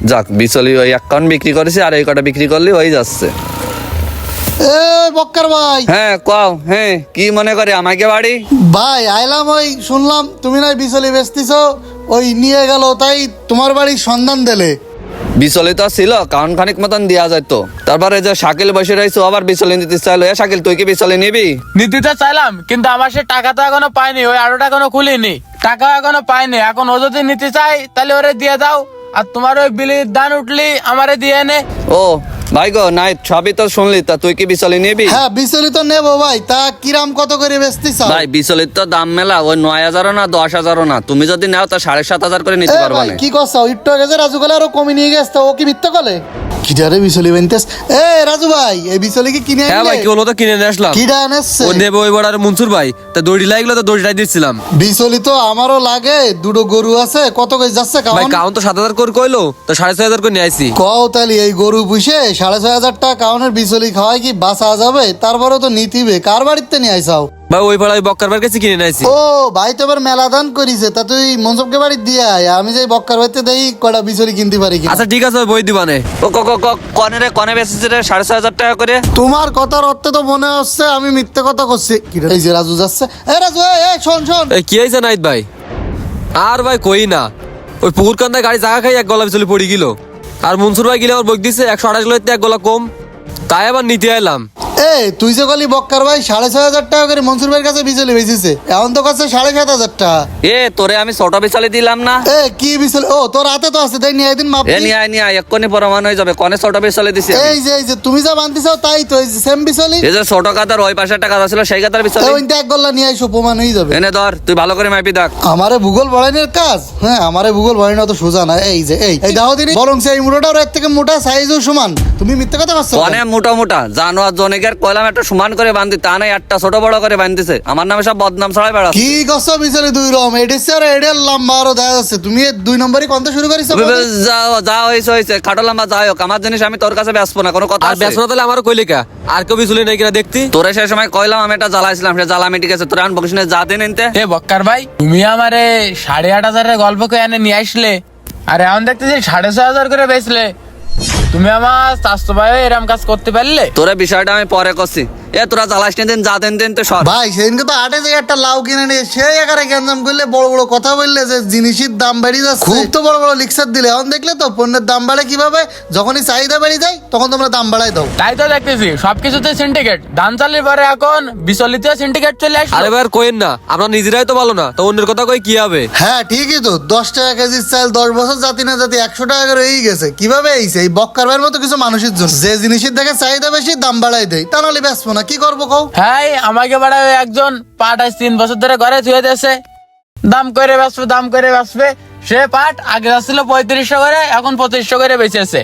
যাক বিচলি ওই এক কাউন্ট বিক্রি করেছি, আর এই কটা বিক্রি করলে হয়ে যাচ্ছে। এ বক্কার ভাই, হ্যাঁ কও, হ্যাঁ কি মনে করে আমাকে বাড়ি? ভাই আইলাম, ওই শুনলাম তুমি নাই বিচলি বেচতিছ, ওই নিয়ে গেল, তাই তোমার বাড়ির সন্ধান দিলে। বিচলি তো ছিল, কাউন্ট খানিক মতন দেওয়া যেত। তারপরে যে শাকিল বসে রয়েছে আবার বিচলি নিতে চাইলো। এ শাকিল, তুই কি বিচলি নিবি? নিতে তো চাইলাম, কিন্তু আমার সে টাকা তো এখনো পাইনি, ওই আড়োটা এখনো খুলিনি, টাকা এখনো পাইনি। এখন ও যদি নিতে চাই তাহলে ওরে দিয়ে দাও, আর তোমার ওই বিলির দান উঠলি আমারে দিয়ে এনে। ও ভাই গো, নাই সবই তো শুনলি, তা তুই কি বিচলি নিবি? হ্যাঁ বিচলি তো নেবো ভাই, তা কিরাম কত করে বেচতিছ? ভাই বিচলির তো দাম মেলা, ওই 9,000 না 10,000 না। তুমি যদি নাও তা 7,500 করে নিতে পারবা না। কি করছো? একটু আগে যে রাজু গেলে আরো কমে নিয়ে গেছে, ও কি মিথ্যা কলে? কিটারে বিচলি বানতেছ? এ রাজু ভাই, এই বিচলি কি কিনে হ্যাঁ আনলে? ভাই, কি হলো তো কিনে নিয়ে আসলাম। কিডা এনেছে? ও নেবে ওই বড় মনসুর ভাই, তা দড়ি লাগলো তো দড়িটাই দিচ্ছিলাম। বিচলি তো আমারও লাগে, দুটো গরু আছে, কত করে যাচ্ছে ভাই কাউন? কাউন তো 7,000 করে কইলো, তো 6,500 করে নিয়ে আইছি। কও তালি, এই গরু পুষে 6,500 টাকা কাউনের বিচলি খাওয়াই কি বাঁচা যাবে? তারপরে তো নিতিবে, কার বাড়িতে নিয়ে আইসাও? ভাই ওই পাড়ায় বক্কার বার কাছে কিনে নিয়ে আইছি। ও ভাই তো এবার মেলা দান করিছে, তা তুই মনসবকে বাড়ি দিয়ে আয়, আমি যাই বক্কার বাড়িতে দেই কটা বিচলি কিনতে পারি কিনা। আচ্ছা ঠিক আছে, বই দিবানে। ও কনে রে, কনে বেচেছে রে 5,500 টাকা করে? তোমার কথার অর্থে তো মনে হচ্ছে আমি মিথ্যে কথা করছি। এই যে রাজু যাচ্ছে, এ রাজু, এই শোন শোন। এই কি হয়েছে নাইত ভাই? আর ভাই কই না, ওই পুকুর কান্দায় গাড়ি জায়গা খাই এক গলা বিচলি পড়ে গেল। আর মনসুর ভাই গেলে আমার বই দিছে 128 কিলোতে এক গলা কম, তাই আবার নিতে এলাম। এ তুই যে গলি বক্কার ভাই 6,500 টাকা করে মনসুর ভাইয়ের কাছে বিচলি বেচেছে, এখন তো কাছে 7,500 টাকা। এ তোরে আমি ছোট বিচলি দিলাম না? এ কি বিচলি? ও তোর হাতে তো আছে, তাই নিয়ে একদিন মাপ। এ নিয়ে আয় এক্ষুনি প্রমাণ হয়ে যাবে। কনে ছোট বিচলি দিছি আমি? এই যে তুমি যা বানতে চাও তাই তো, এই যে সেম বিচলি। এই যে ছোট কাদার ওই পাশে একটা কাদা ছিল, সেই কাদার বিচলি। ওইটা এক গল্লা নিয়ে আইসো, প্রমাণ হয়ে যাবে। এনে ধর, তুই ভালো করে মাপি দেখ। আমারে ভূগোল বড়াইনের কাজ? হ্যাঁ, আমারে ভূগোল বড়াইনা তো সোজা না। এই যে এই দাও দিনি, বরং সেই মুঠোটা ওর থেকে মোটা, সাইজও সমান। তুমি মিথ্যে কথা বলছো। কনে মোটা জানোয়ার জনিকের কইলাম একটা সমান করে বান্ধি, তা নাই একটা ছোট বড় করে বান্ধিছে। আমার নামে সব বদনাম ছড়াই বেড়াচ্ছে। কি করছো বিচলি দুই রকম, এডিসি আর এডের লম্বা আরো দেখা যাচ্ছে। তুমি এই 2 নম্বরই কোনটা শুরু করিছো? যা হয়েছে খাটো লম্বা যাই হোক, আমার জিনিস আমি তোর কাছে বেচবো না, কোনো কথা আর আছে? বেসনা তাহলে আমারও কইলে কা, আর কেউ বিচলি নাই কিনা দেখতি। তোরে সেই সময় কইলাম আমি একটা জ্বালাইছিলাম, সে জ্বালা মিটি গেছে। তোর আন বকিসনে যা দিন এনতে। এ বক্কার ভাই, তুমি আমারে 8,500 গল্প করে এনে নিয়ে আসলে, আর এখন দেখতেছি 6,500 করে বেচলে। তুমি আমার স্বাস্থ্য ভাই এরম কাজ করতে পারলে? তোরে বিষয়টা আমি পরে করছি। এ তোরা জ্বালাস নিয়ে দিন, যা দেন তো সর। ভাই সেদিনকে তো আটে যে একটা লাউ কিনে নিয়ে সেই একারে গ্যাঞ্জাম করলে, বড় বড় কথা বললে যে জিনিসের দাম বেড়ে যাচ্ছে। খুব তো বড় বড় লিক্সার দিলে, এখন দেখলে তো পণ্যের দাম বাড়ে কিভাবে। যখনই চাহিদা বেড়ে যায় তখন তোমরা দাম বাড়াই দাও। তাই তো দেখতেছি সবকিছুতে সিন্ডিকেট। ধান চালের পরে এখন বিচলিতে সিন্ডিকেট চলে আসলো। আরে ভাই আর কইেন না, আমরা নিজেরাই তো ভালো না, তো অন্যের কথা কই কি হবে? হ্যাঁ ঠিকই তো, 10 টাকা কেজির চাল 10 বছর জাতি না জাতি 100 টাকা করে হয়ে গেছে। কিভাবে এইছে? এই বক্কার ভাইয়ের মতো কিছু মানুষের জন্য, যে জিনিসের দেখে চাহিদা বেশি দাম বাড়াই দেয়, তা নাহলে বেচবো না। কি করবো কও? হ্যাঁ, আমাকে বাড়াবে একজন পাট আজ 3 বছর ধরে ঘরে থুয়ে দিয়েছে, দাম করে বাঁচবে। সে পাট আগে যাচ্ছিল 3500 করে, এখন 2500 করে বেচেছে।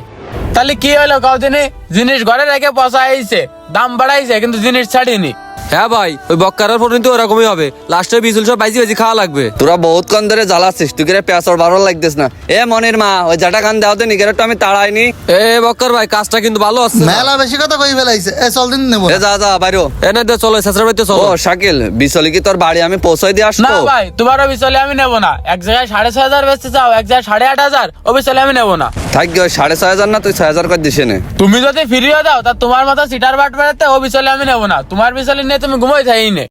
তাহলে কি হলো কাউ দিনে? জিনিস ঘরে রেখে পচাইছে, দাম বাড়াইছে, কিন্তু জিনিস ছাড়িনি। হ্যাঁ ভাই, ওই বক্কারের পর্যন্ত ওরকমই হবে, লাস্টে বিচুল সব বাইজি খাওয়া লাগবে। তোরা বহুত কন ধরে জ্বালাচ্ছিস, তুই করে পেঁচড় ভালো লাগতেছ না। এ মনির মা, ওই জাটা কান দেওয়া তো নিকের আমি তাড়াইনি। এ বক্কার ভাই, কাজটা কিন্তু ভালো আছে না। মেলা বেশি কথা কই ফেলাইছে। এ চল দিন নেবো। এ যা বাইরো। এনে দে, চলো শেষের বাড়িতে ও চলো। শাকিল, বিচলি কি তোর বাড়ি আমি পৌঁছাই দিয়ে না আসবো? ভাই, তোমারও বিচলে আমি নেবো না। এক জায়গায় 6,500 বেচতে চাও, এক জায়গায় 8,500, ও বিচলে আমি নেবো না। থাক গে, ওই 6,500 না, তুই 6,000 করে দিস নে। তুমি যদি ফিরিয়ে দাও তা তোমার মতো সিটার বাট বেড়াতে ও বিচলে আমি নেবো না। তোমার বিচলে নিয়ে তুমি ঘুমোই থাই নে।